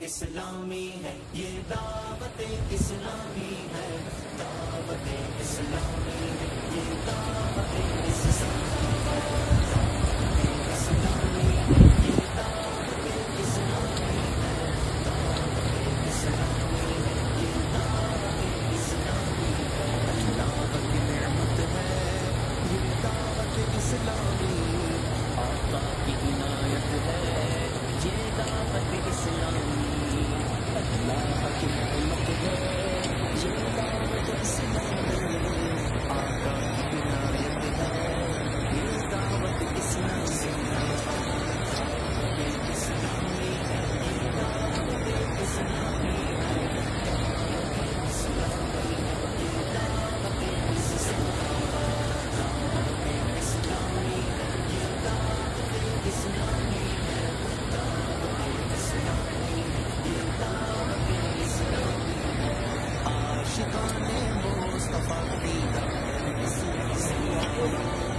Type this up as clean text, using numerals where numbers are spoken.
اسلامی ہے، یہ دعوت اسلامی ہے، دعوت اسلامی ہے، یہ دعوت اسلامی ہے، دعوت اسلامی ہے، یہ دعوت اسلامی ہے، دعوت اسلامی ہے، یہ دعوت اسلامی ہے، اللہ کی نعمت ہے یہ دعوت اسلامی، آقا کی عنایت ہے یہ دعوت اسلامی، اللہ کی نعمت ہے یہ دعوت اسلامی، آقا کی عنایت ہے یہ دعوت اسلامی، دعوت اسلامی ہے یہ دعوت اسلامی ہے، دعوت اسلامی ہے یہ دعوت اسلامی، دعوت اسلامی ہے یہ دعوت اسلامی ہے، دعوت اسلامی ہے یہ دعوت اسلامی ہے، عاشقان مصطفیٰ کی دعوت اسلامی ہے۔